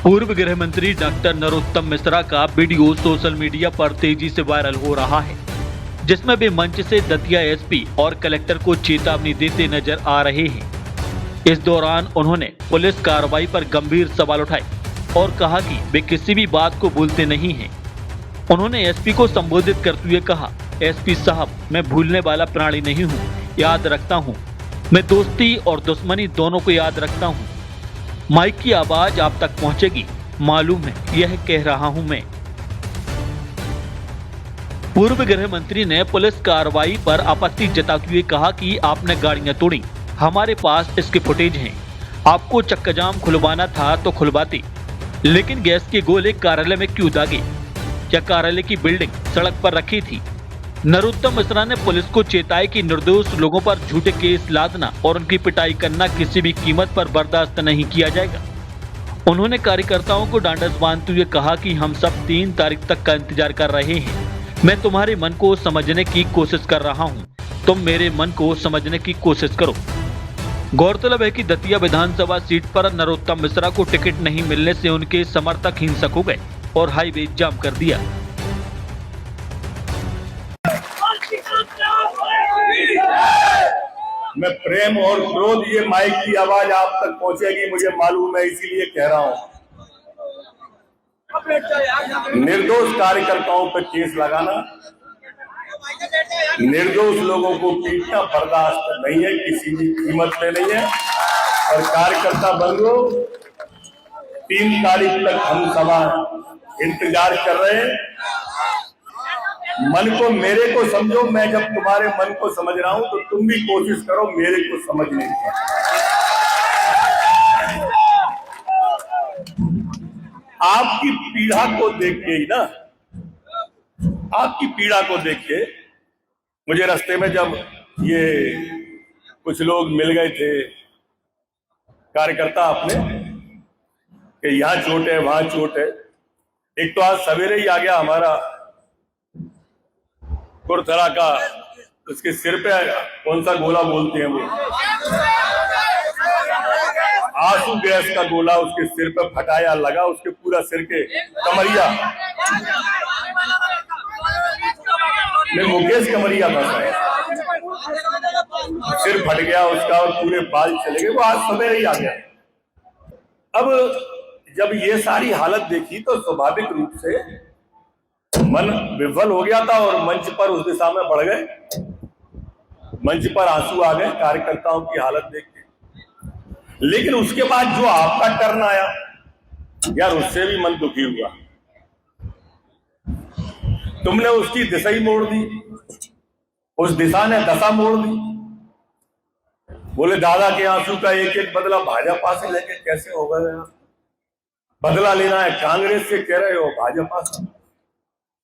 पूर्व गृह मंत्री डॉक्टर नरोत्तम मिश्रा का वीडियो सोशल मीडिया पर तेजी से वायरल हो रहा है, जिसमें वे मंच से दतिया एसपी और कलेक्टर को चेतावनी देते नजर आ रहे हैं। इस दौरान उन्होंने पुलिस कार्रवाई पर गंभीर सवाल उठाए और कहा कि वे किसी भी बात को भूलते नहीं हैं। उन्होंने एसपी को संबोधित करते हुए कहा, एसपी साहब, मैं भूलने वाला प्राणी नहीं हूँ, याद रखता हूँ। मैं दोस्ती और दुश्मनी दोनों को याद रखता हूँ। माइक की आवाज आप तक पहुंचेगी, मालूम है, यह कह रहा हूं मैं। पूर्व गृह मंत्री ने पुलिस कार्रवाई पर आपत्ति जताते हुए कहा कि आपने गाड़ियां तोड़ी, हमारे पास इसके फुटेज हैं। आपको चक्काजाम खुलवाना था तो खुलवाते, लेकिन गैस के गोले कार्यालय में क्यों दागे? क्या कार्यालय की बिल्डिंग सड़क पर रखी थी? नरोत्तम मिश्रा ने पुलिस को चेताया कि निर्दोष लोगों पर झूठे केस लादना और उनकी पिटाई करना किसी भी कीमत पर बर्दाश्त नहीं किया जाएगा। उन्होंने कार्यकर्ताओं को ढांढस बांधते हुए कहा कि हम सब 3 तारीख तक का इंतजार कर रहे हैं। मैं तुम्हारे मन को समझने की कोशिश कर रहा हूं, तुम मेरे मन को समझने की कोशिश करो। गौरतलब है कि दतिया विधानसभा सीट पर नरोत्तम मिश्रा को टिकट नहीं मिलने से उनके समर्थक हिंसक हो गए और हाईवे जाम कर दिया। मैं प्रेम और क्रोध, ये माइक की आवाज आप तक पहुंचेगी मुझे मालूम है, इसीलिए कह रहा हूं। निर्दोष कार्यकर्ताओं पर केस लगाना, निर्दोष लोगों को पीटना बर्दाश्त नहीं है, किसी भी कीमत पे नहीं है। और कार्यकर्ता बंधु, 3 तारीख तक हम सभा इंतजार कर रहे हैं। मन को, मेरे को समझो। मैं जब तुम्हारे मन को समझ रहा हूं तो तुम भी कोशिश करो मेरे को समझने की। आपकी पीड़ा को देख के ही ना, आपकी पीड़ा को देख के मुझे रास्ते में जब ये कुछ लोग मिल गए थे कार्यकर्ता अपने, कि यहां चोट है वहां चोट है। एक तो आज सवेरे ही आ गया हमारा कुरथरा का, उसके सिर पे कौन सा गोला बोलते हैं वो, आंसू गैस का गोला उसके सिर पे फटाया, लगा उसके पूरा सिर के कमरिया में, मुकेश कमरिया था, सिर फट गया उसका और पूरे बाल चले गए। वो आज सवेरे ही आ गया। अब जब ये सारी हालत देखी तो स्वाभाविक रूप से मन विफल हो गया था और मंच पर उस दिशा में बढ़ गए। मंच पर आंसू आ गए कार्यकर्ताओं की हालत देख के। लेकिन उसके बाद जो आपका टर्न आया यार, उससे भी मन दुखी हुआ। तुमने उसकी दिशा ही मोड़ दी, उस दिशा ने दशा मोड़ दी। बोले दादा के आंसू का एक एक बदला भाजपा से लेके कैसे होगा यार? बदला लेना है कांग्रेस से, कह रहे हो भाजपा से।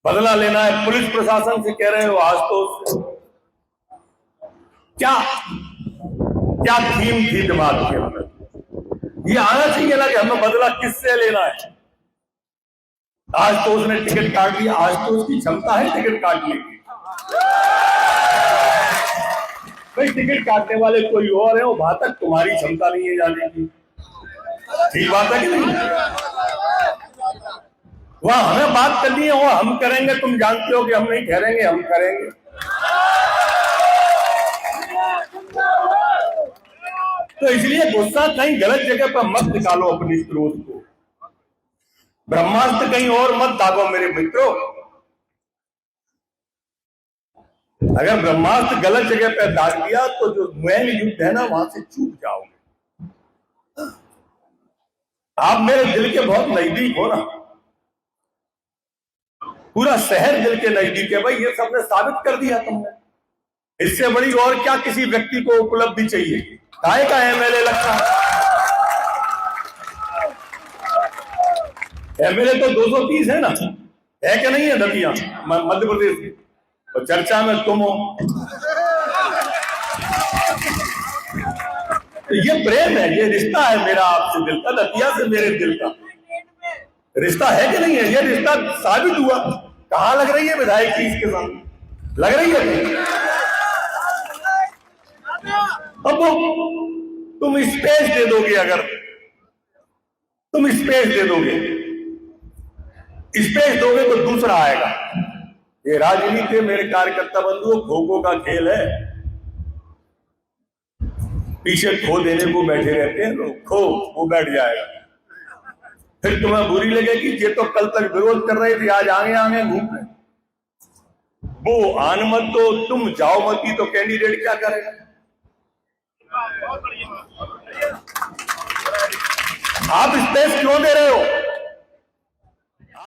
बदला लेना है पुलिस प्रशासन से, कह रहे हो आज तो। क्या क्या थीम थी दिमाग के अंदर? ये आना चाहिए ना कि हमें बदला किससे लेना है। आज तो उसने टिकट काट लिया, आज तो उसकी क्षमता है टिकट काटने की। भाई टिकट काटने वाले कोई और है, वो वहां तक तुम्हारी क्षमता नहीं है जाने की। ठीक बात है कि नहीं? वहां हमें बात करनी है, वो हम करेंगे। तुम जानते हो कि हम नहीं ठहरेंगे, हम करेंगे। तो इसलिए गुस्सा कहीं गलत जगह पर मत निकालो अपनी क्रोध को। ब्रह्मास्त्र कहीं और मत दागो मेरे मित्रों। अगर ब्रह्मास्त्र गलत जगह पर दाग दिया तो जो मैन युद्ध है ना, वहां से चूक जाओगे। आप मेरे दिल के बहुत नजदीक हो ना, पूरा शहर दिल के नजदीक है। भाई ये सबने साबित कर दिया तुमने। इससे बड़ी और क्या किसी व्यक्ति को उपलब्धि चाहिए? काहे का एमएलए लगता है? एमएलए तो 230 है ना, है क्या नहीं है दतिया मध्य प्रदेश की? तो चर्चा में तुम हो। तो ये प्रेम है, ये रिश्ता है मेरा आपसे दिल का, दतिया से मेरे दिल का रिश्ता है कि नहीं है? ये रिश्ता साबित हुआ। कहां लग रही है विधायक की इसके सामने? लग रही है? अब तुम स्पेस दे दोगे अगर तुम स्पेस दे दोगे, स्पेस दोगे तो दूसरा आएगा। ये राजनीति मेरे कार्यकर्ता बंधुओं खो-खो का खेल है। पीछे खो देने को बैठे रहते हैं लोग, खो वो बैठ जाएगा, फिर तुम्हें बुरी लगेगी ये तो कल तक विरोध कर रहे थे आज आगे आगे घूम रहे। वो आन मत तो तुम जाओ मत ही तो कैंडिडेट क्या करेगा? आप स्पेस क्यों दे रहे हो?